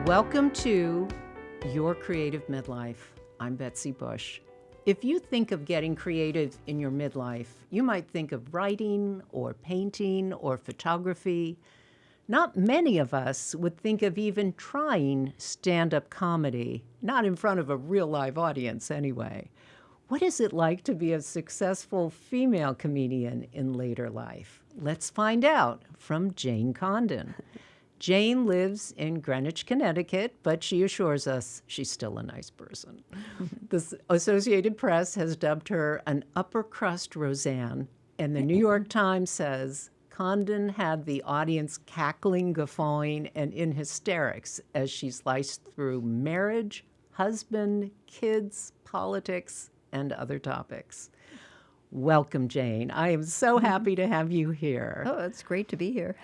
Welcome to Your Creative Midlife. I'm Betsy Bush. If you think of getting creative in your midlife, you might think of writing or painting or photography. Not many of us would think of even trying stand-up comedy, not in front of a real live audience anyway. What is it like to be a successful female comedian in later life? Let's find out from Jane Condon. Jane lives in Greenwich, Connecticut, but she assures us she's still a nice person. The Associated Press has dubbed her an Upper Crust Rosanne, and the New York Times says Condon had the audience cackling, guffawing, and in hysterics as she sliced through marriage, husband, kids, politics, and other topics. Welcome, Jane. I am so happy to have you here. Oh, it's great to be here.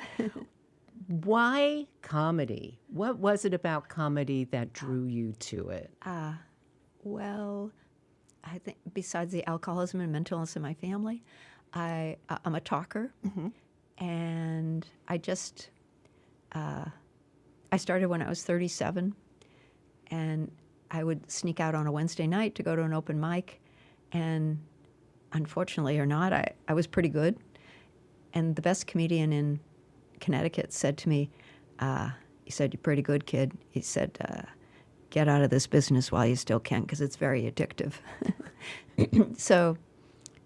Why comedy? What was it about comedy that drew you to it? Well, I think besides the alcoholism and mental illness in my family, I'm a talker, and I started when I was 37, and I would sneak out on a Wednesday night to go to an open mic, and unfortunately or not, I was pretty good, and the best comedian in Connecticut said to me, he said, "You're pretty good, kid." He said, "Get out of this business while you still can, because it's very addictive." So,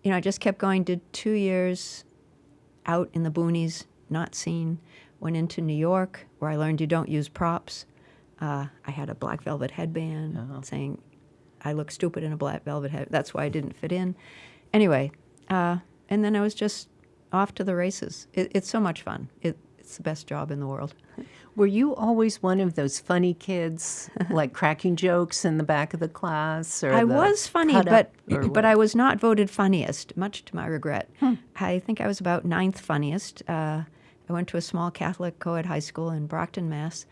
I just kept going, did 2 years out in the boonies, not seen, went into New York, where I learned you don't use props. I had a black velvet headband saying I look stupid in a black velvet head. That's why I didn't fit in. Anyway, and then I was just off to the races. It's so much fun. It's the best job in the world. Were you always one of those funny kids, like cracking jokes in the back of the class? Or I was funny, but I was not voted funniest, much to my regret. I think I was about 9th funniest. I went to a small Catholic co-ed high school in Brockton, Mass.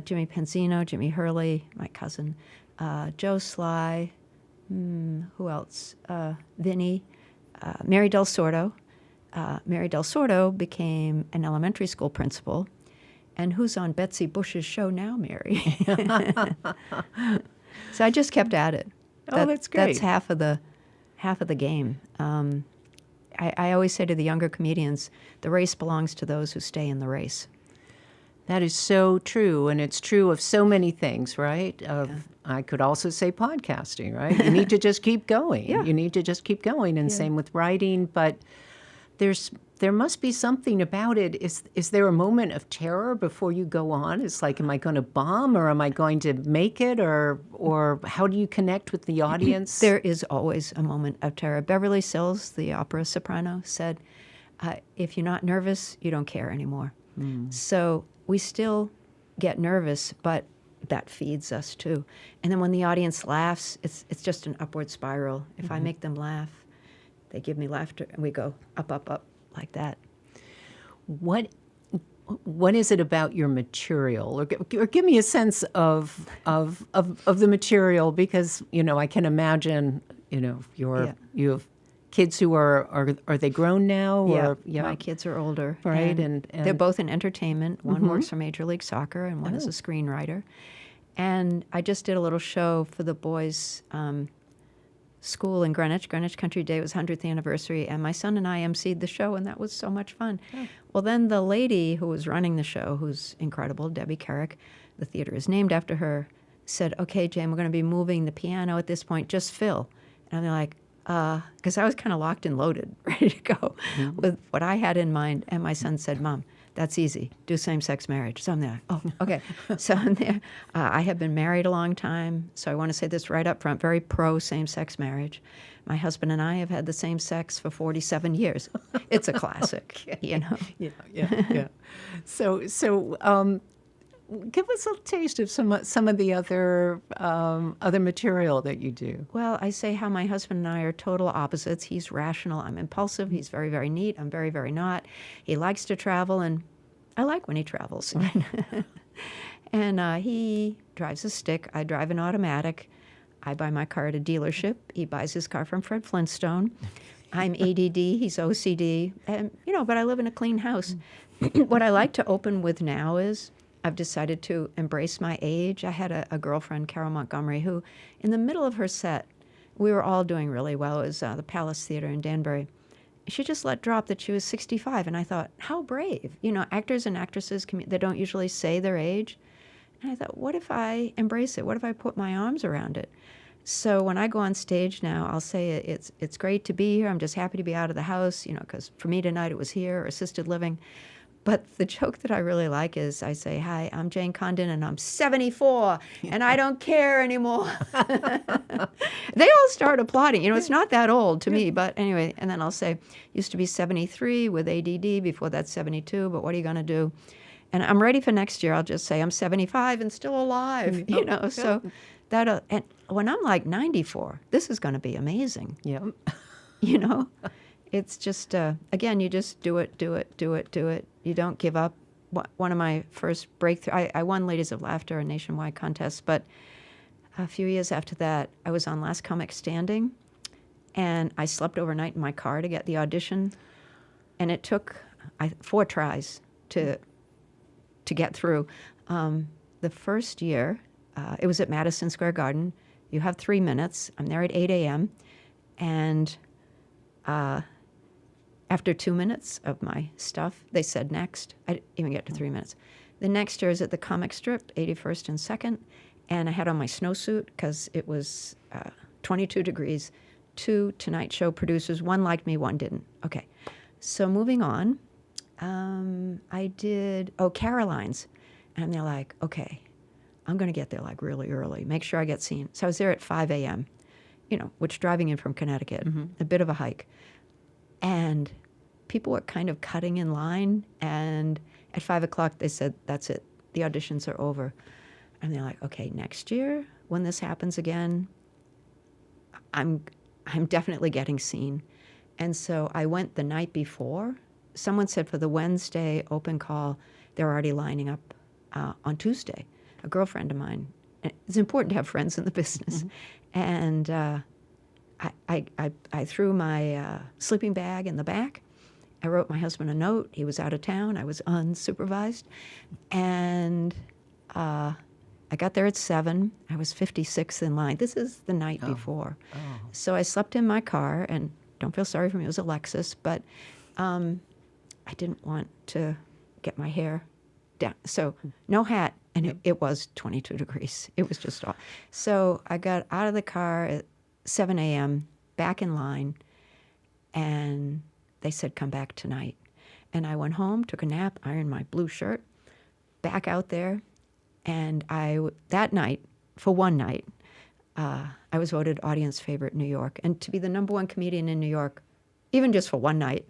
Jimmy Penzino, Jimmy Hurley, my cousin, Joe Sly, who else? Vinny, Mary Del Sordo. Mary Del Sordo became an elementary school principal. And who's on Betsy Bush's show now, Mary? So I just kept at it. That's great. That's half of the game. I always say to the younger comedians, the race belongs to those who stay in the race. That is so true, and it's true of so many things, right? I could also say podcasting, right? You need to just keep going. Yeah. You need to just keep going, and same with writing. But there must be something about it. Is there a moment of terror before you go on? It's like, am I going to bomb, or am I going to make it, or how do you connect with the audience? There is always a moment of terror. Beverly Sills, the opera soprano, said, if you're not nervous, you don't care anymore. So we still get nervous, but that feeds us too. And then when the audience laughs, it's just an upward spiral. If I make them laugh, they give me laughter, and we go up, up, up, like that. What is it about your material, or give me a sense of the material? Because I can imagine you have kids who are they grown now? Or, my kids are older, right? And they're both in entertainment. One works for Major League Soccer, and one is a screenwriter. And I just did a little show for the boys' school in Greenwich. Greenwich Country Day was 100th anniversary, and my son and I emceed the show, and that was so much fun. Well, then the lady who was running the show, who's incredible, Debbie Carrick, the theater is named after her, said, "Okay, Jane, we're going to be moving the piano at this point, just fill." And I'm like, because I was kind of locked and loaded, ready to go with what I had in mind. And my son said, "Mom, that's easy. Do same-sex marriage." So I'm there. Oh, okay. So I'm there. I have been married a long time, so I want to say this right up front, very pro same-sex marriage. My husband and I have had the same sex for 47 years. It's a classic, Yeah. So give us a taste of some of the other material that you do. Well, I say how my husband and I are total opposites. He's rational. I'm impulsive. He's very, very neat. I'm very, very not. He likes to travel, and I like when he travels. And he drives a stick. I drive an automatic. I buy my car at a dealership. He buys his car from Fred Flintstone. I'm ADD. He's OCD. And, but I live in a clean house. What I like to open with now is I've decided to embrace my age. I had a girlfriend, Carol Montgomery, who in the middle of her set, we were all doing really well. It was the Palace Theater in Danbury. She just let drop that she was 65. And I thought, how brave. You know, actors and actresses, they don't usually say their age. And I thought, what if I embrace it? What if I put my arms around it? So when I go on stage now, I'll say it's great to be here. I'm just happy to be out of the house, you know, because for me tonight it was here, assisted living. But the joke that I really like is I say, hi, I'm Jane Condon, and I'm 74, and I don't care anymore. They all start applauding. You know, it's not that old to me, but anyway. And then I'll say, used to be 73 with ADD, before that's 72, but what are you going to do? And I'm ready for next year. I'll just say I'm 75 and still alive, you know. So that, and when I'm like 94, this is going to be amazing. Yeah. You know? It's just, again, you just do it. You don't give up. One of my first breakthrough, I won Ladies of Laughter, a nationwide contest, but a few years after that, I was on Last Comic Standing, and I slept overnight in my car to get the audition, and it took 4 tries to get through. The first year, it was at Madison Square Garden. You have 3 minutes. I'm there at 8 a.m., and after 2 minutes of my stuff, they said next. I didn't even get to 3 minutes. The next year is at the Comic Strip, 81st and 2nd, and I had on my snowsuit because it was 22 degrees. 2 Tonight Show producers, 1 liked me, 1 didn't. Okay, so moving on, I did, Caroline's, and they're like, okay, I'm going to get there like really early, make sure I get seen. So I was there at 5 a.m., you know, which driving in from Connecticut, a bit of a hike. And people were kind of cutting in line, and at 5 o'clock they said, that's it, the auditions are over. And they're like, okay, next year when this happens again, I'm definitely getting seen. And so I went the night before. Someone said for the Wednesday open call, they're already lining up on Tuesday. A girlfriend of mine, it's important to have friends in the business, and I threw my sleeping bag in the back. I wrote my husband a note. He was out of town. I was unsupervised. And I got there at 7. I was 56th in line. This is the night before. Oh. So I slept in my car, and don't feel sorry for me. It was a Lexus, but I didn't want to get my hair down. So no hat, and it was 22 degrees. It was just off. So I got out of the car at 7 a.m., back in line, and they said, come back tonight. And I went home, took a nap, ironed my blue shirt, back out there, and that night, for one night, I was voted audience favorite in New York. And to be the #1 comedian in New York, even just for one night.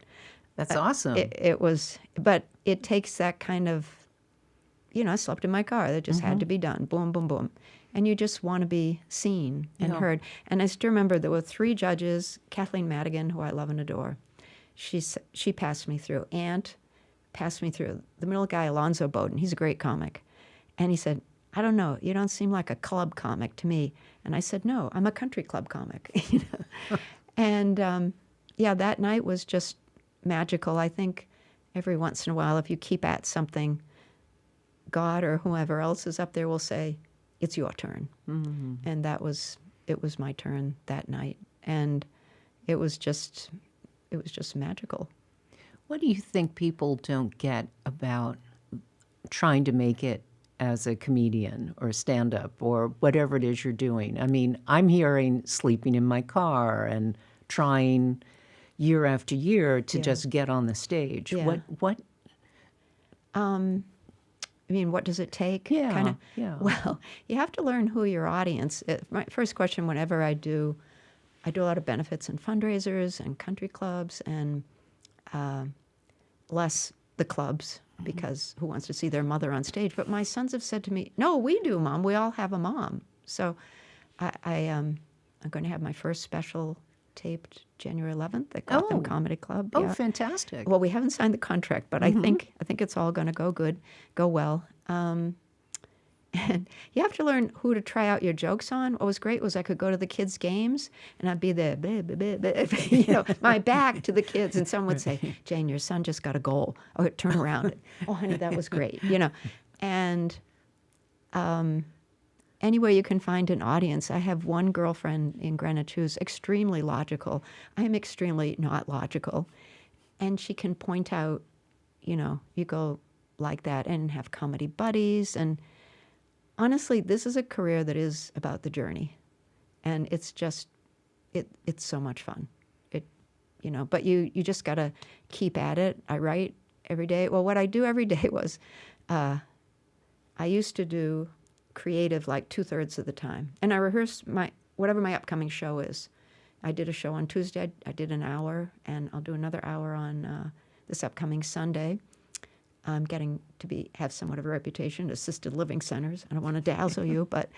That's awesome. It was, but it takes that kind of, you know, I slept in my car. That just had to be done. Boom, boom, boom. And you just want to be seen and heard. And I still remember there were 3 judges, Kathleen Madigan, who I love and adore. She passed me through. Aunt passed me through. The middle guy, Alonzo Bowden, he's a great comic. And he said, I don't know, you don't seem like a club comic to me. And I said, no, I'm a country club comic. You know? And yeah, that night was just magical. I think every once in a while, if you keep at something, God or whoever else is up there will say, it's your turn. And it was my turn that night. And it was just magical. What do you think people don't get about trying to make it as a comedian or stand-up or whatever it is you're doing? I mean, I'm hearing sleeping in my car and trying year after year to just get on the stage. Yeah. What? I mean, what does it take? Yeah. Well, you have to learn who your audience is. My first question whenever I do a lot of benefits and fundraisers and country clubs and less the clubs because who wants to see their mother on stage? But my sons have said to me, no, we do, Mom. We all have a mom. So I'm going to have my first special taped January 11th at Gotham Comedy Club. Oh, fantastic. Well, we haven't signed the contract, but I think it's all going to go well. And you have to learn who to try out your jokes on. What was great was I could go to the kids' games, and I'd be there, you know, my back to the kids, and someone would say, Jane, your son just got a goal. Oh, turn around. Oh, honey, that was great. You know, And anywhere you can find an audience. I have one girlfriend in Greenwich who's extremely logical. I am extremely not logical. And she can point out, you go like that and have comedy buddies. And honestly, this is a career that is about the journey. And it's just, it's so much fun. But you just got to keep at it. I write every day. Well, what I do every day was, I used to do creative like 2/3 of the time. And I rehearse whatever my upcoming show is. I did a show on Tuesday. I did an hour, and I'll do another hour on this upcoming Sunday. I'm getting to have somewhat of a reputation at assisted living centers. I don't want to dazzle you, but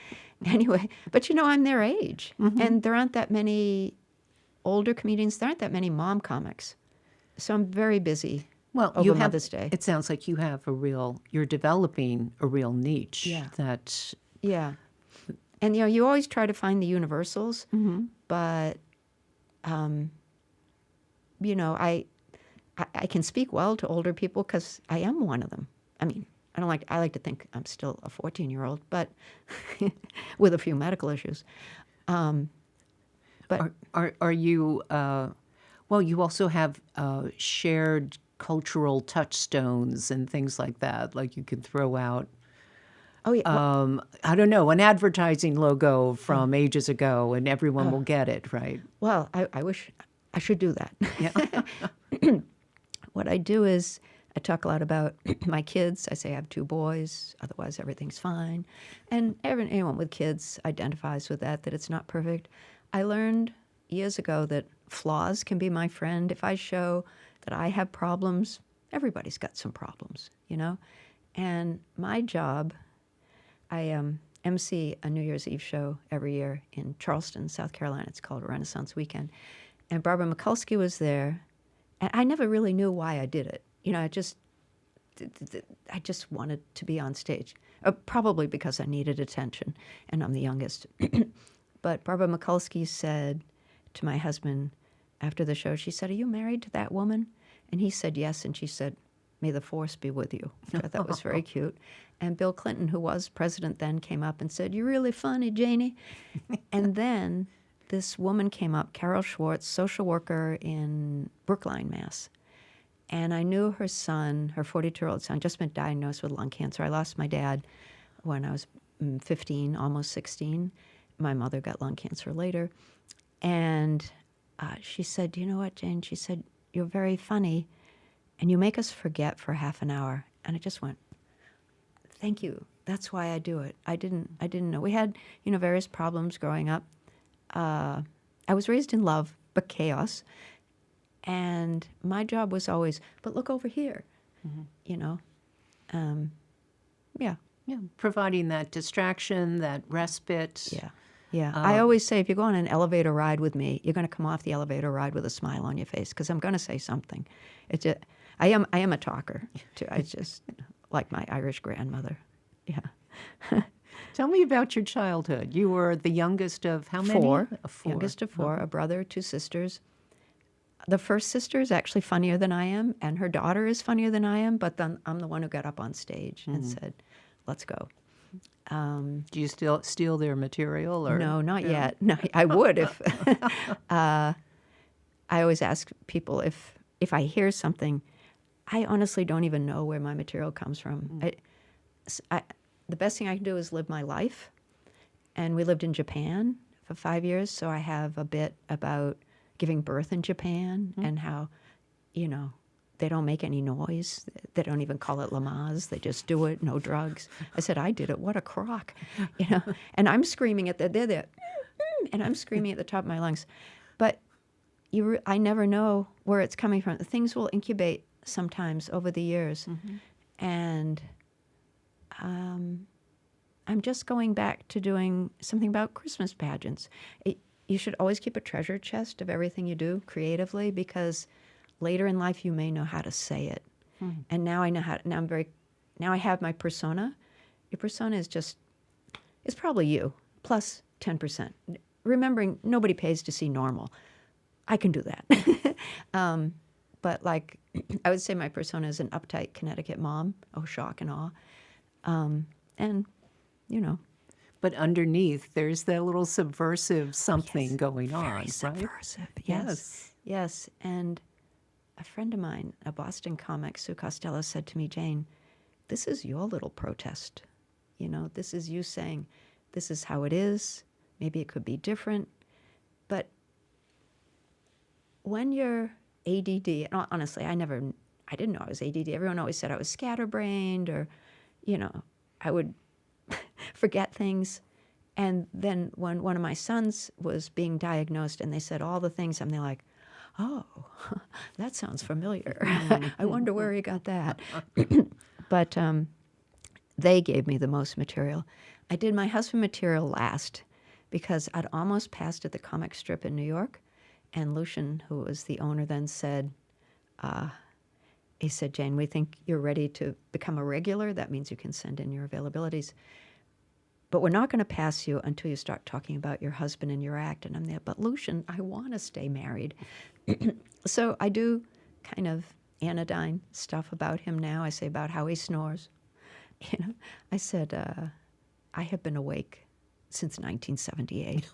anyway. But, I'm their age. Mm-hmm. And there aren't that many older comedians. There aren't that many mom comics. So I'm very busy over Mother's Day. It sounds like you're developing a real niche. Yeah. Yeah. And, you always try to find the universals, mm-hmm. but, I can speak well to older people because I am one of them. I mean, I like to think I'm still a 14-year-old, but with a few medical issues. But are you, you also have shared cultural touchstones and things like that, like you can throw out. Oh, yeah. I don't know, an advertising logo from ages ago, and everyone will get it, right? Well, I wish I should do that. Yeah. What I do is I talk a lot about my kids. I say I have 2 boys, otherwise everything's fine. And anyone with kids identifies with that it's not perfect. I learned years ago that flaws can be my friend. If I show that I have problems, everybody's got some problems, And my job, I MC a New Year's Eve show every year in Charleston, South Carolina. It's called Renaissance Weekend. And Barbara Mikulski was there. And I never really knew why I did it. I just wanted to be on stage, probably because I needed attention, and I'm the youngest. But Barbara Mikulski said to my husband after the show, she said, "Are you married to that woman?" And he said, "Yes." And she said, "May the force be with you." I thought that was very cute. And Bill Clinton, who was president then, came up and said, "You're really funny, Janie." And then this woman came up, Carol Schwartz, social worker in Brookline, Mass. And I knew her son, her 42-year-old son, just been diagnosed with lung cancer. I lost my dad when I was 15, almost 16. My mother got lung cancer later. And she said, "You know what, Jane?" She said, "You're very funny, and you make us forget for half an hour." And I just went, "Thank you. That's why I do it." I didn't know. We had, various problems growing up. I was raised in love, but chaos. And my job was always, but look over here, mm-hmm. Yeah. Yeah, providing that distraction, that respite. Yeah, yeah. I always say, if you go on an elevator ride with me, you're going to come off the elevator ride with a smile on your face because I'm going to say something. It's just, I am a talker, too. I just like my Irish grandmother. Yeah. Tell me about your childhood. You were the youngest of how many? 4. 4. Youngest of 4, a brother, 2 sisters. The first sister is actually funnier than I am, and her daughter is funnier than I am, but then I'm the one who got up on stage and said, "Let's go." Do you still steal their material? Or no, not yet. No, I would if. I always ask people if I hear something. I honestly don't even know where my material comes from. The best thing I can do is live my life. And we lived in Japan for 5 years, so I have a bit about giving birth in Japan and how, they don't make any noise. They don't even call it Lamaze. They just do it, no drugs. I said, I did it. What a crock, And I'm screaming at they're there, and I'm screaming at the top of my lungs. But I never know where it's coming from. Things will incubate sometimes over the years. Mm-hmm. And I'm just going back to doing something about Christmas pageants. You should always keep a treasure chest of everything you do creatively, because later in life you may know how to say it. Mm-hmm. And now I know how. Now I have my persona. Your persona is probably you plus 10%. Remembering nobody pays to see normal. I can do that. But I would say my persona is an uptight Connecticut mom. Oh, shock and awe. And, you know, But underneath, there's that little subversive something going on, very right? subversive. Yes. Yes. And a friend of mine, a Boston comic, Sue Costello, said to me, Jane, this is your little protest. You know, this is you saying, this is how it is. Maybe it could be different. But when you're ADD, and honestly, I didn't know I was ADD. Everyone always said I was scatterbrained or, you know, I would forget things. And then when one of my sons was being diagnosed and they said all the things, and they're like, oh, that sounds familiar. I wonder where he got that. But they gave me the most material. I did my husband material last because I'd almost passed at the comic strip in New York. And Lucian, who was the owner, then said, he said, Jane, we think you're ready to become a regular. That means you can send in your availabilities. But we're not going to pass you until you start talking about your husband and your act. And I'm there, but Lucian, I want to stay married. So I do kind of anodyne stuff about him now. I say about how he snores. You know, I said, I have been awake since 1978.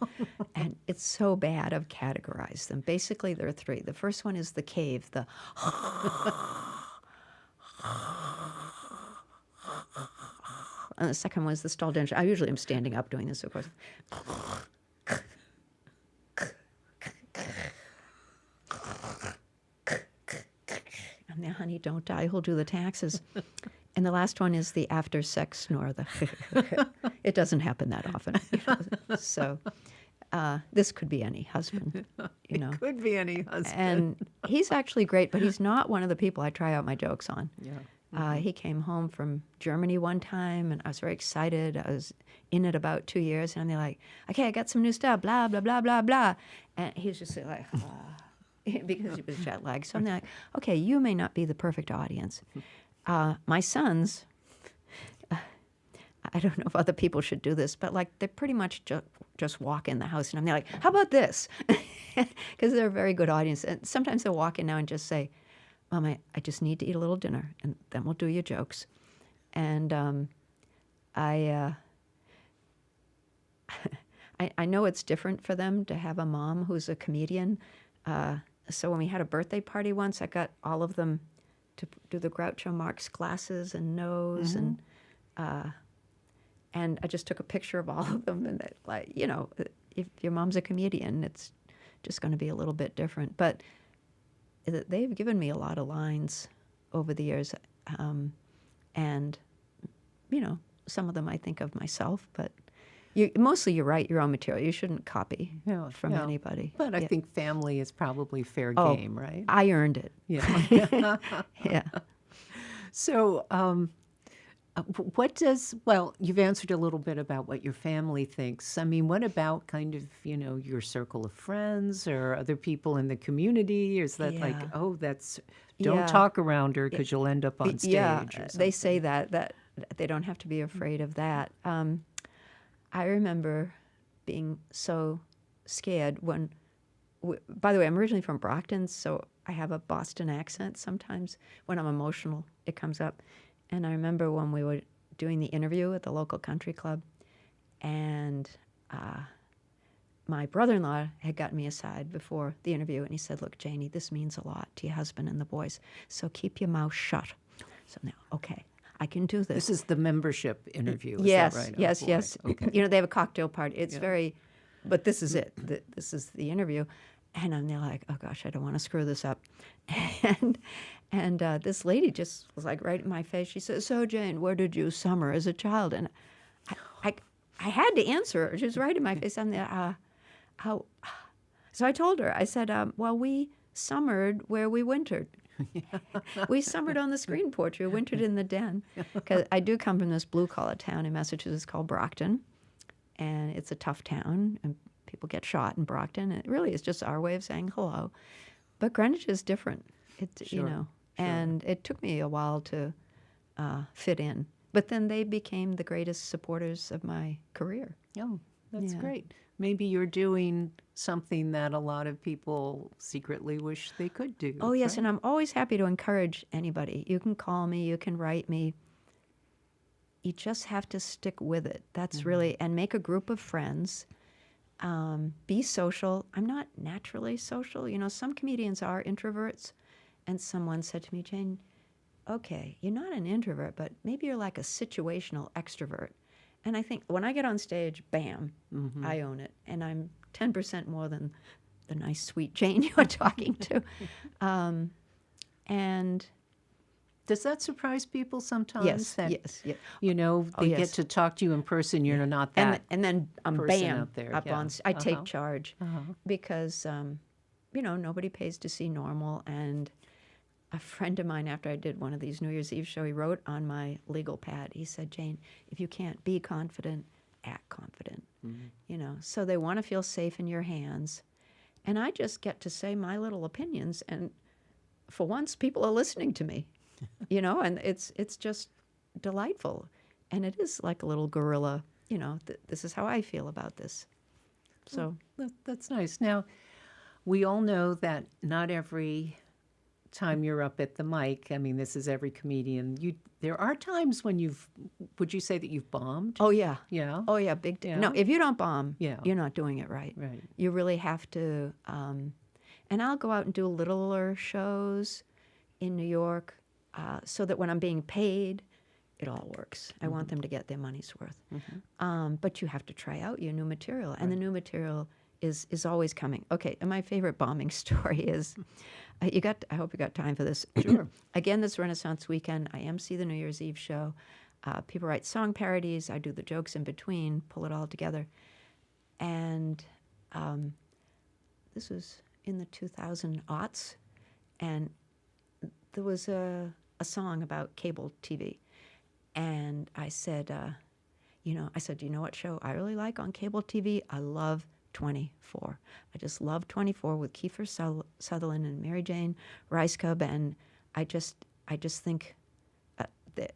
And it's so bad I've categorized them. Basically, there are three. The first one is the cave, the and the second one is the stall dance. I usually am standing up doing this, of course. And now, honey, don't die. Who'll do the taxes? And the last one is the after sex snore. It doesn't happen that often. You know? So this could be any husband. You know, It could be any husband. and he's actually great, but he's not one of the people I try out my jokes on. Yeah. He came home from Germany one time, and I was very excited. I was in it about 2 years, and they're like, okay, I got some new stuff, blah, blah, blah, blah, blah. And he was just like, because he was jet lagged. So I'm like, okay, you may not be the perfect audience. My sons, I don't know if other people should do this, but like they pretty much just walk in the house, and I'm there like, how about this? Because they're a very good audience. And sometimes they'll walk in now and just say, Mom, I just need to eat a little dinner, and then we'll do your jokes. And I know it's different for them to have a mom who's a comedian. So when we had a birthday party once, I got all of them to do the Groucho Marx glasses and nose, and I just took a picture of all of them. And like, you know, if your mom's a comedian, it's just going to be a little bit different. But they've given me a lot of lines over the years, and you know, some of them I think of myself, but mostly you write your own material. You shouldn't copy from anybody. But I think family is probably fair game, right? I earned it. Yeah. Yeah. So you've answered a little bit about what your family thinks. I mean, what about kind of, you know, your circle of friends or other people in the community? Or is that like, oh, don't talk around her because you'll end up on stage or something? They say that they don't have to be afraid of that. I remember being so scared when, by the way, I'm originally from Brockton, so I have a Boston accent sometimes. When I'm emotional, it comes up. And I remember when we were doing the interview at the local country club, and my brother-in-law had gotten me aside before the interview, and he said, look, Janie, this means a lot to your husband and the boys, so keep your mouth shut. So now, okay, I can do this. This is the membership interview, is yes, that right? Yes, boy. yes. Okay. You know, they have a cocktail party. It's very, but this is it. This is the interview. And I'm there like, oh gosh, I don't want to screw this up. And this lady just was like right in my face. She said, so Jane, where did you summer as a child? And I had to answer her. She was right in my face. I'm there, how? So I told her, I said, well, we summered where we wintered. We summered on the screen porch. We wintered in the den. Because I do come from this blue-collar town in Massachusetts called Brockton. And it's a tough town, and people get shot in Brockton. And it really is just our way of saying hello. But Greenwich is different. It's, you know, and it took me a while to fit in. But then they became the greatest supporters of my career. Oh, that's great. Maybe you're doing something that a lot of people secretly wish they could do. Oh, yes, right? and I'm always happy to encourage anybody. You can call me, you can write me. you just have to stick with it. That's really, and make a group of friends. Be social. I'm not naturally social. You know, some comedians are introverts. And someone said to me, Jane, okay, you're not an introvert, but maybe you're like a situational extrovert. And I think when I get on stage, bam, I own it. And I'm 10% more than the nice, sweet Jane you were talking to. And does that surprise people sometimes? yes, that, yes, yes. You know, they yes. get to talk to you in person. You're not that And then person bam, out there. up Yeah. on. I take charge because you know, nobody pays to see normal. And a friend of mine, after I did one of these New Year's Eve show, he wrote on my legal pad. He said, "Jane, if you can't be confident, act confident." You know, so they want to feel safe in your hands, and I just get to say my little opinions, and for once, people are listening to me. You know, and it's just delightful, and it is like a little guerrilla. You know, this is how I feel about this. So That's nice. Now, we all know that not every time you're up at the mic, I mean, this is every comedian. There are times when would you say that you've bombed? oh yeah, Yeah. oh yeah, big. Yeah. No, if you don't bomb, Yeah. you're not doing it right. Right. You really have to. And I'll go out and do littler shows in New York, so that when I'm being paid, it all works. I want them to get their money's worth. But you have to try out your new material, and the new material is always coming. Okay, and my favorite bombing story is, I hope you got time for this. Sure. Again, this Renaissance weekend, I MC the New Year's Eve show. People write song parodies. I do the jokes in between, pull it all together. And this was in the 2000s, and there was a song about cable TV. And I said, do you know what show I really like on cable TV? I love 24. I just love 24 with Kiefer Sutherland and Mary Jane Ricecub, and I just think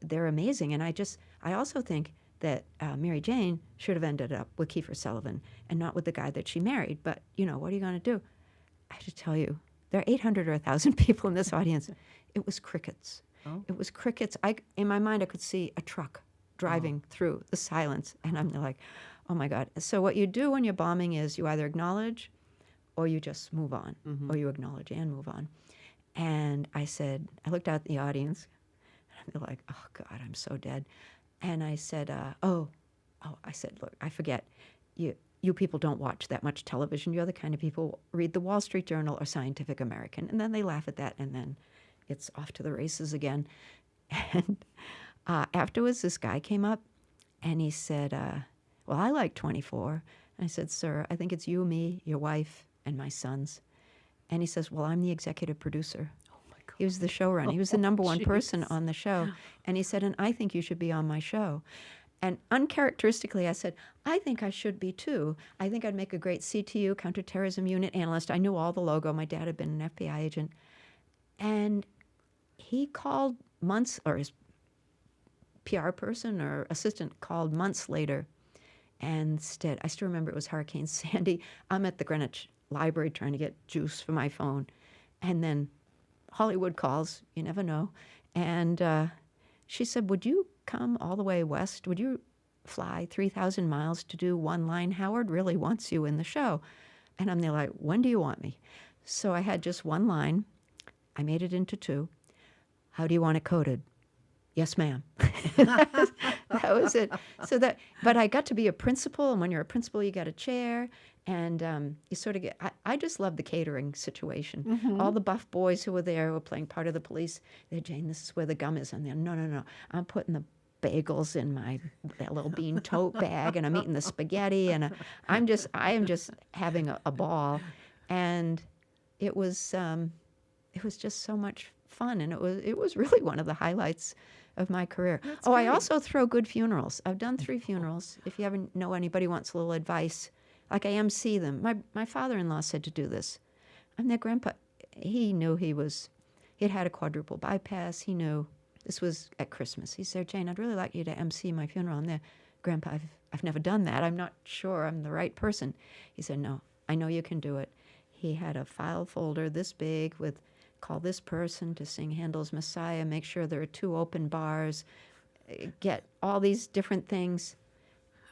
they're amazing. And I also think that Mary Jane should have ended up with Kiefer Sutherland and not with the guy that she married. But, you know, what are you going to do? I have to tell you, there are 800 or 1,000 people in this audience. It was crickets. Oh. It was crickets. In my mind, I could see a truck driving through the silence, and I'm like, oh my God. So what you do when you're bombing is you either acknowledge or you just move on, or you acknowledge and move on. And I looked out at the audience, and they're like, oh God, I'm so dead. And I said, I said, look, I forget. You people don't watch that much television. You're the kind of people who read the Wall Street Journal or Scientific American. And then they laugh at that, and then it's off to the races again. And afterwards, this guy came up, and he said, well, I like 24. And I said, sir, I think it's you, me, your wife, and my sons. And he says, well, I'm the executive producer. Oh, my God. He was the showrunner. He was the number one Jeez. person on the show. And he said, and I think you should be on my show. And uncharacteristically, I said, I think I should be too. I think I'd make a great CTU, counterterrorism unit analyst. I knew all the logo. My dad had been an FBI agent. And he called months, or his PR person or assistant called months later, and I still remember it was Hurricane Sandy. I'm at the Greenwich Library trying to get juice for my phone. And then Hollywood calls, you never know. And she said, would you come all the way west? Would you fly 3,000 miles to do one line? Howard really wants you in the show. And I'm there like, when do you want me? So I had just one line. I made it into two. How do you want it coded? Yes, ma'am. that was it. But I got to be a principal, and when you're a principal, you got a chair, and you sort of get. I just love the catering situation. All the buff boys who were there, who were playing part of the police. They're, Jane, this is where the gum is, and they're, no. I'm putting the bagels in that little bean tote bag, and I'm eating the spaghetti, and I am just having a ball, and it was just so much fun, and it was really one of the highlights of my career. That's I great. also throw good funerals. I've done 3 funerals. If you ever know anybody wants a little advice, like I MC them. My father-in-law said to do this. I'm their grandpa. He knew he'd had a quadruple bypass. He knew this was at Christmas. He said, Jane, I'd really like you to MC my funeral. I'm there, Grandpa, I've never done that. I'm not sure I'm the right person. He said, no, I know you can do it. He had a file folder this big with, call this person to sing Handel's Messiah, make sure there are 2 open bars, get all these different things.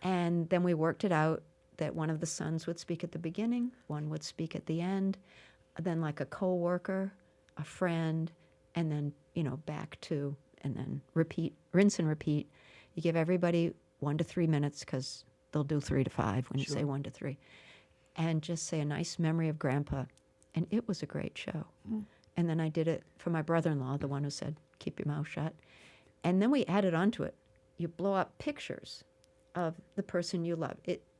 And then we worked it out that one of the sons would speak at the beginning, one would speak at the end, then like a co-worker, a friend, and then, back to, and then repeat, rinse and repeat. You give everybody 1 to 3 minutes because they'll do 3 to 5 when you say 1 to 3. And just say a nice memory of Grandpa. And it was a great show. And then I did it for my brother-in-law, the one who said, keep your mouth shut. And then we added onto it. You blow up pictures of the person you love.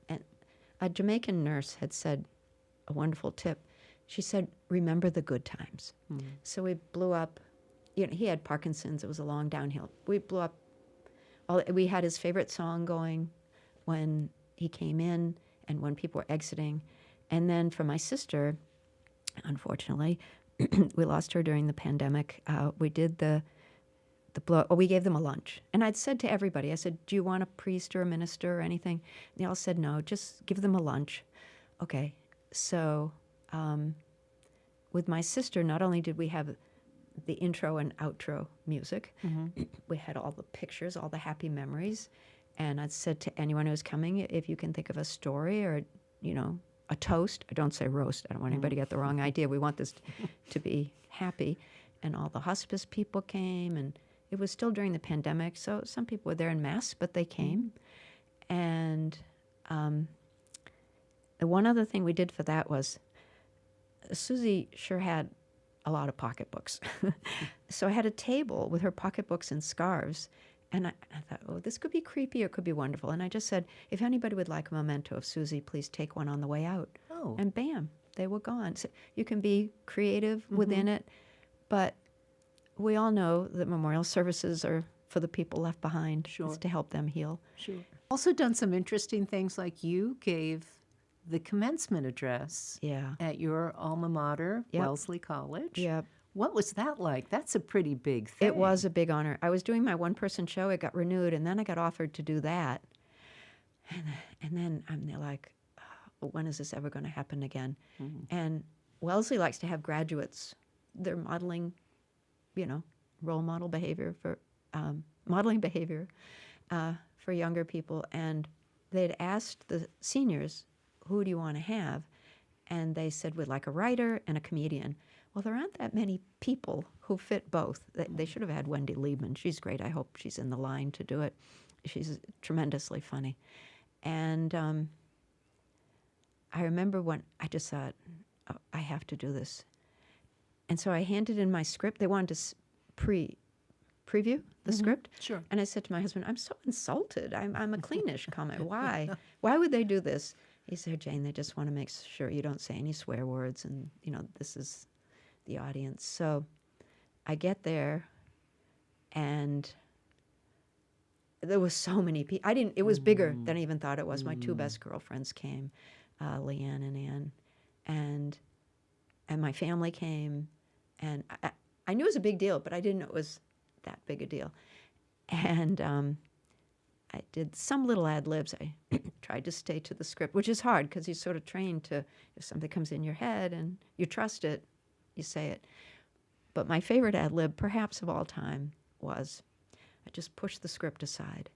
And a Jamaican nurse had said a wonderful tip. She said, remember the good times. So we blew up, he had Parkinson's. It was a long downhill. We blew up, we had his favorite song going when he came in and when people were exiting. And then for my sister, unfortunately, we lost her during the pandemic. We did we gave them a lunch. And I'd said to everybody, I said, do you want a priest or a minister or anything? And they all said, no, just give them a lunch. Okay. So with my sister, not only did we have the intro and outro music, we had all the pictures, all the happy memories. And I'd said to anyone who was coming, if you can think of a story or, a toast. I don't say roast. I don't want anybody to get the wrong idea. We want this to be happy. And all the hospice people came, and it was still during the pandemic, so some people were there in masks, but they came. And the one other thing we did for that was Susie sure had a lot of pocketbooks. So I had a table with her pocketbooks and scarves. And I thought, oh, this could be creepy or it could be wonderful. And I just said, if anybody would like a memento of Susie, please take one on the way out. Oh. And bam, they were gone. So you can be creative within it, but we all know that memorial services are for the people left behind. Sure. It's to help them heal. Sure. Also done some interesting things, like you gave the commencement address at your alma mater, Wellesley College. Yep. What was that like? That's a pretty big thing. It was a big honor. I was doing my one-person show. It got renewed, and then I got offered to do that. And then they're like, oh, when is this ever going to happen again? And Wellesley likes to have graduates. They're modeling, role model behavior for modeling behavior for younger people. And they'd asked the seniors, who do you want to have? And they said, we'd like a writer and a comedian. Well, there aren't that many people who fit both. They should have had Wendy Liebman. She's great. I hope she's in the line to do it. She's tremendously funny. And I remember when I just thought, oh, I have to do this. And so I handed in my script. They wanted to preview the script. Sure. And I said to my husband, I'm so insulted. I'm a cleanish comic. Why? Why would they do this? He said, Jane, they just want to make sure you don't say any swear words. And, this is the audience. So I get there, and there was so many people. It was bigger than I even thought it was. My two best girlfriends came, Leanne and Ann, and my family came, and I knew it was a big deal, but I didn't know it was that big a deal. And I did some little ad libs. I tried to stay to the script, which is hard because you're sort of trained to, if something comes in your head and you trust it, you say it. But my favorite ad lib, perhaps of all time, was I just pushed the script aside.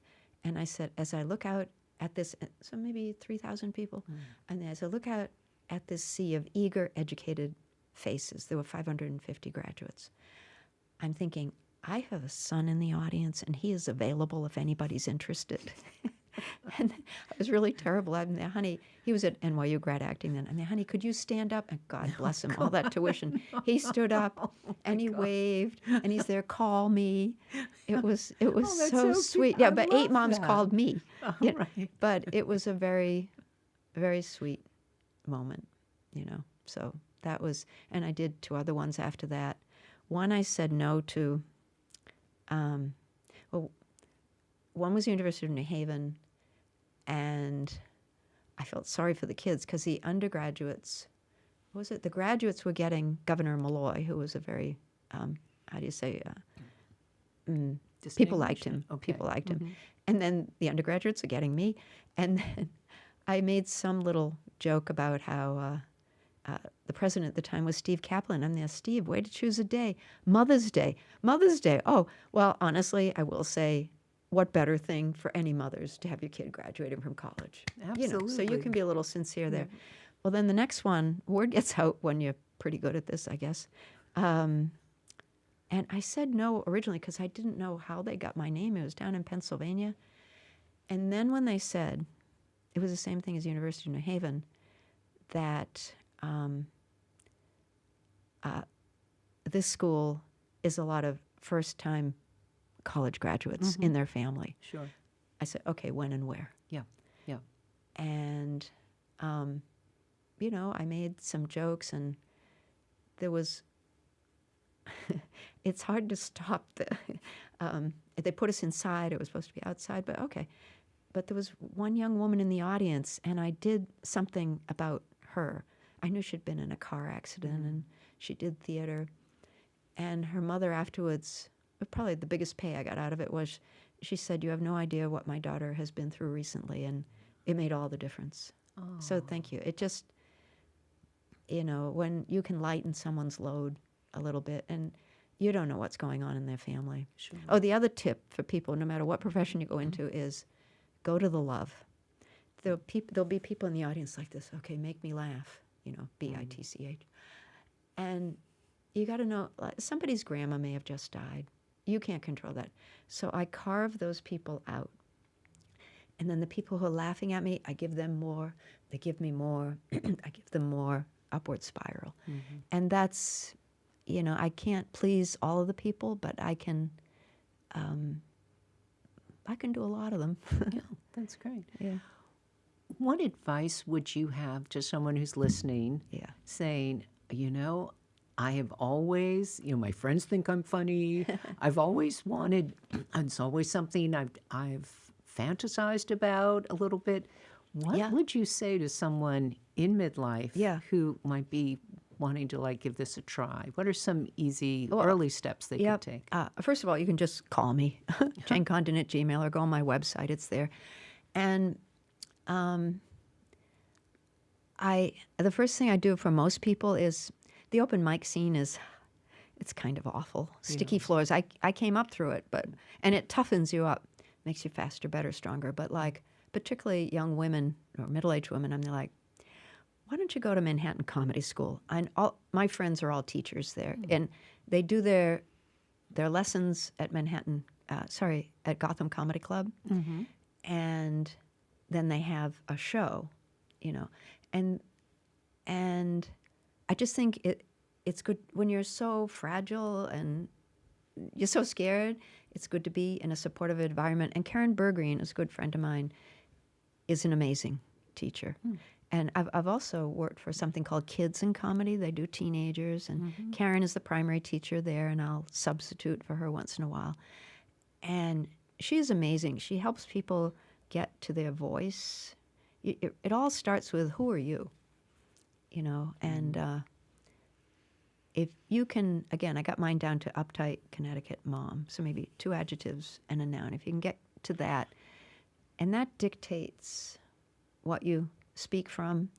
And I said, as I look out at this, so maybe 3,000 people, and as I look out at this sea of eager, educated faces, there were 550 graduates, I'm thinking, I have a son in the audience, and he is available if anybody's interested. And I was really terrible. I'm there, honey. He was at NYU grad acting then. I'm there, honey, could you stand up? And God bless him, all that tuition. He stood up, and he waved, and he's there, call me. It was so sweet. Yeah, but 8 moms called me. Right. But it was a very, very sweet moment, So that was, and I did 2 other ones after that. One I said no to. One was the University of New Haven, and I felt sorry for the kids because the undergraduates, the graduates were getting Governor Malloy, who was a very, people liked him. Okay. People liked him. And then the undergraduates are getting me. And then I made some little joke about how the president at the time was Steve Kaplan. I'm there, Steve, way to choose a day. Mother's Day. Mother's Day. Oh, well, honestly, I will say what better thing for any mothers to have your kid graduating from college? Absolutely. So you can be a little sincere there. Well, then the next one, word gets out when you're pretty good at this, I guess. And I said no originally because I didn't know how they got my name. It was down in Pennsylvania. And then when they said, it was the same thing as University of New Haven, that this school is a lot of first-time college graduates in their family. Sure. I said, okay, when and where? Yeah. Yeah. And, I made some jokes, and there was, it's hard to stop they put us inside. It was supposed to be outside, but okay. But there was one young woman in the audience, and I did something about her. I knew she'd been in a car accident, and she did theater. And her mother afterwards, probably the biggest pay I got out of it was, she said, "You have no idea what my daughter has been through recently," and it made all the difference. Oh. So thank you. It just, when you can lighten someone's load a little bit, and you don't know what's going on in their family. Sure. Oh, the other tip for people, no matter what profession you go into, is go to the love. There'll be people in the audience like this, okay, make me laugh, BITCH. And you got to know, somebody's grandma may have just died. You can't control that. So I carve those people out. And then the people who are laughing at me, I give them more. They give me more. I give them more. Upward spiral. And that's, I can't please all of the people, but I can do a lot of them. Yeah, that's great. Yeah. What advice would you have to someone who's listening, Yeah. saying, I have always, my friends think I'm funny. I've always wanted, it's always something I've fantasized about a little bit. What would you say to someone in midlife who might be wanting to give this a try? What are some easy early steps they could take? First of all, you can just call me, JaneCondon@gmail, or go on my website. It's there. And the first thing I do for most people is, the open mic scene it's kind of awful. Sticky floors. I came up through it, and it toughens you up, makes you faster, better, stronger. But particularly young women or middle-aged women, I'm like, why don't you go to Manhattan Comedy School? And my friends are all teachers there, and they do their lessons at at Gotham Comedy Club, and then they have a show, and I just think it's good when you're so fragile and you're so scared. It's good to be in a supportive environment. And Karen Bergreen is a good friend of mine, is an amazing teacher. And I've also worked for something called Kids in Comedy. They do teenagers, and Karen is the primary teacher there, and I'll substitute for her once in a while. And she's amazing. She helps people get to their voice. It all starts with, who are you? And if you can, again, I got mine down to uptight Connecticut mom, so maybe 2 adjectives and a noun. If you can get to that, and that dictates what you speak from.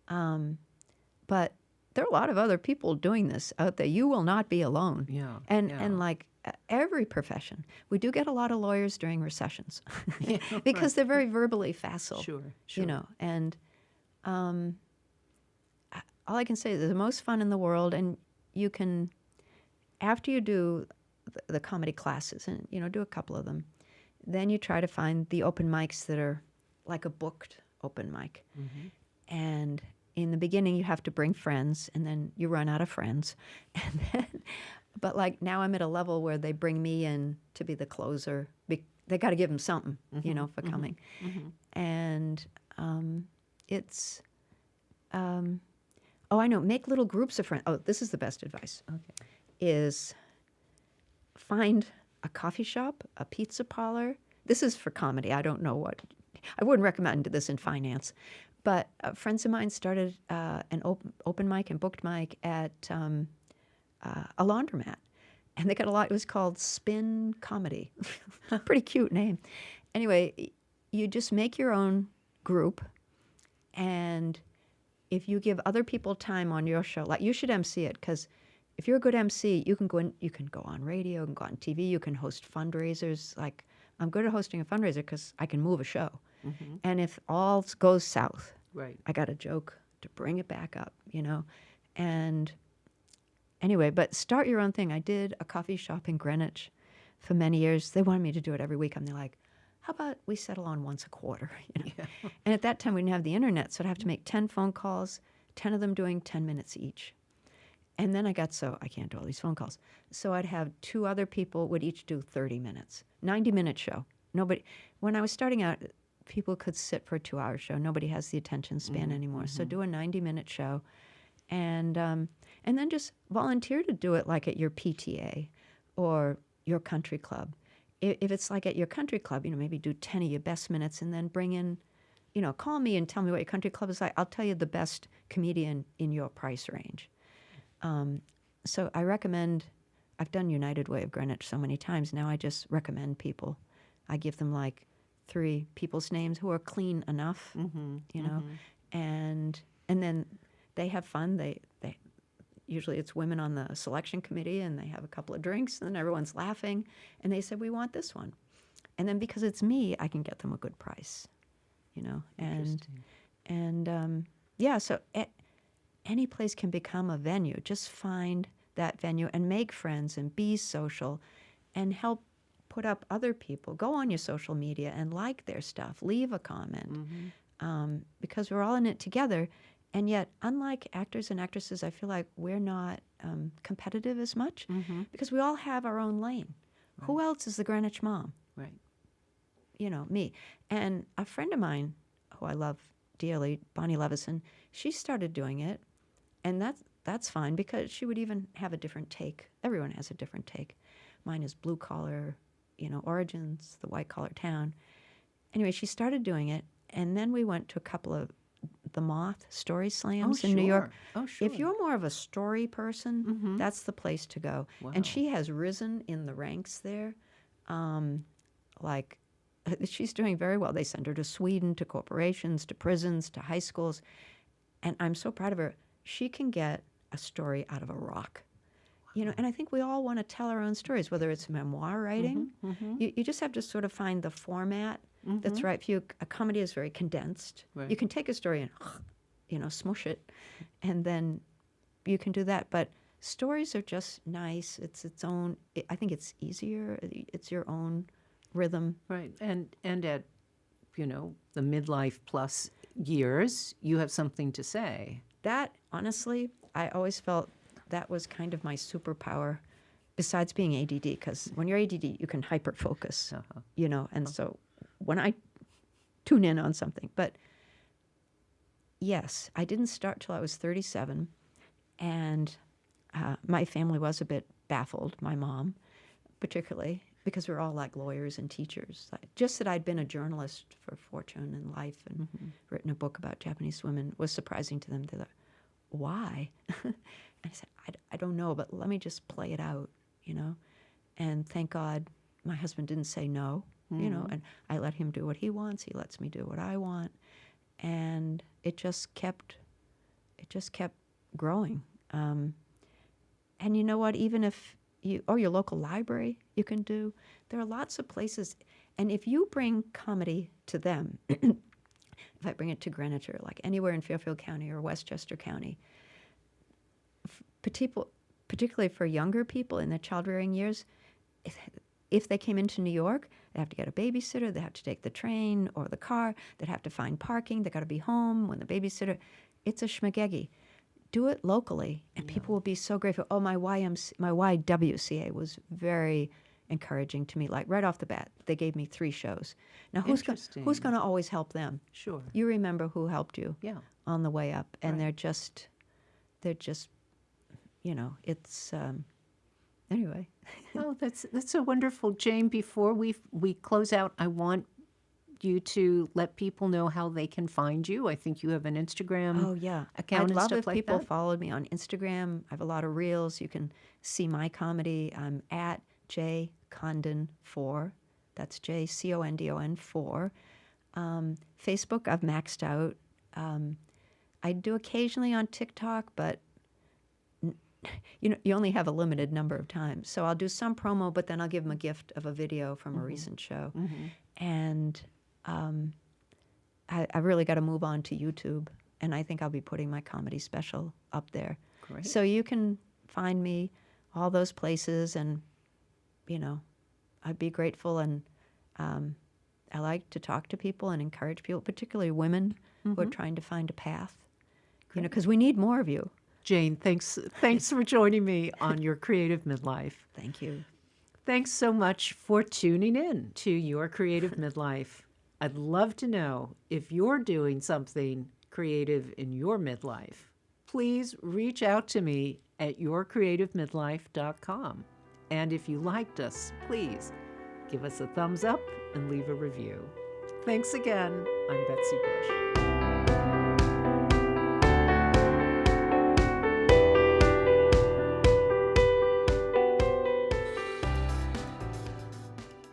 But there are a lot of other people doing this out there. You will not be alone. Yeah. And like every profession, we do get a lot of lawyers during recessions because they're very verbally facile. Sure. And all I can say is they're the most fun in the world, and you can, after you do the comedy classes, and do a couple of them, then you try to find the open mics that are like a booked open mic. And in the beginning, you have to bring friends, and then you run out of friends. And then, but now I'm at a level where they bring me in to be the closer. They got to give them something, for coming. And it's, I know, make little groups of friends. Oh, this is the best advice. Okay. Is find a coffee shop, a pizza parlor. This is for comedy. I don't know what. I wouldn't recommend this in finance. But friends of mine started an open mic and booked mic at a laundromat. And they got a lot. It was called Spin Comedy. Pretty cute name. Anyway, you just make your own group. And if you give other people time on your show, you should MC it, because if you're a good MC, you can go on radio, you can go on TV, you can host fundraisers. I'm good at hosting a fundraiser because I can move a show. And if all goes south, Right. I got a joke to bring it back up, And anyway, but start your own thing. I did a coffee shop in Greenwich for many years. They wanted me to do it every week. And they're like, how about we settle on once a quarter? Yeah. And at that time, we didn't have the internet, so I'd have to make 10 phone calls, 10 of them doing 10 minutes each. And then I got so I can't do all these phone calls. So I'd have 2 other people would each do 30 minutes, 90-minute show. Nobody, when I was starting out, people could sit for a 2-hour show. Nobody has the attention span anymore. So do a 90-minute show, and then just volunteer to do it like at your PTA or your country club. If it's like at your country club, maybe do 10 of your best minutes and then bring in, call me and tell me what your country club is like. I'll tell you the best comedian in your price range. So I recommend, I've done United Way of Greenwich so many times. Now I just recommend people. I give them like 3 people's names who are clean enough, and then they have fun. They usually it's women on the selection committee, and they have a couple of drinks, and then everyone's laughing, and they said, we want this one. And then because it's me, I can get them a good price, so any place can become a venue. Just find that venue and make friends and be social and help put up other people. Go on your social media and like their stuff. Leave a comment, because we're all in it together. And yet, unlike actors and actresses, I feel like we're not competitive as much because we all have our own lane. Right. Who else is the Greenwich mom? Right. Me. And a friend of mine, who I love dearly, Bonnie Levison, she started doing it, and that's fine because she would even have a different take. Everyone has a different take. Mine is blue collar, origins, the white collar town. Anyway, she started doing it, and then we went to a couple of the Moth story slams in New York. Oh, sure. If you're more of a story person, that's the place to go. Wow. And she has risen in the ranks there. She's doing very well. They send her to Sweden, to corporations, to prisons, to high schools. And I'm so proud of her. She can get a story out of a rock. And I think we all want to tell our own stories, whether it's memoir writing. You just have to sort of find the format that's right for you. A comedy is very condensed. Right. You can take a story and, smush it, and then you can do that. But stories are just nice. It's its own. I think it's easier. It's your own rhythm. Right. And at, the midlife plus years, you have something to say. That, honestly, I always felt that was kind of my superpower, besides being ADD, because when you're ADD, you can hyper-focus, and so when I tune in on something. But yes, I didn't start till I was 37, and my family was a bit baffled, my mom particularly, because we're all like lawyers and teachers. Just that I'd been a journalist for Fortune and Life and written a book about Japanese women was surprising to them. They're like, why? And I said, I don't know, but let me just play it out, And thank God my husband didn't say no, and I let him do what he wants. He lets me do what I want. And it just kept growing. And you know what? Even if your local library you can do, there are lots of places. And if you bring comedy to them, if I bring it to Greenwich or like anywhere in Fairfield County or Westchester County, particularly for younger people in their child-rearing years, if they came into New York, they have to get a babysitter, they have to take the train or the car, they'd have to find parking, they got to be home when the babysitter. It's a schmagegi. Do it locally, and people will be so grateful. Oh, my YWCA was very encouraging to me. Like right off the bat, they gave me 3 shows. Now, who's going to always help them? Sure. You remember who helped you on the way up, and right. they're just, it's anyway. Oh, that's so wonderful, Jane. Before we close out, I want you to let people know how they can find you. I think you have an Instagram account. I'd love and if stuff people like that. followed me on Instagram. I have a lot of reels. You can see my comedy. I'm at jcondon4. That's JCONDON 4. Facebook, I've maxed out. I do occasionally on TikTok, but you only have a limited number of times. So I'll do some promo, but then I'll give them a gift of a video from a recent show. And I really got to move on to YouTube. And I think I'll be putting my comedy special up there. Great. So you can find me all those places, and, I'd be grateful. And I like to talk to people and encourage people, particularly women who are trying to find a path, because we need more of you. Jane, thanks for joining me on Your Creative Midlife. Thank you. Thanks so much for tuning in to Your Creative Midlife. I'd love to know if you're doing something creative in your midlife. Please reach out to me at yourcreativemidlife.com. And if you liked us, please give us a thumbs up and leave a review. Thanks again. I'm Betsy Bush.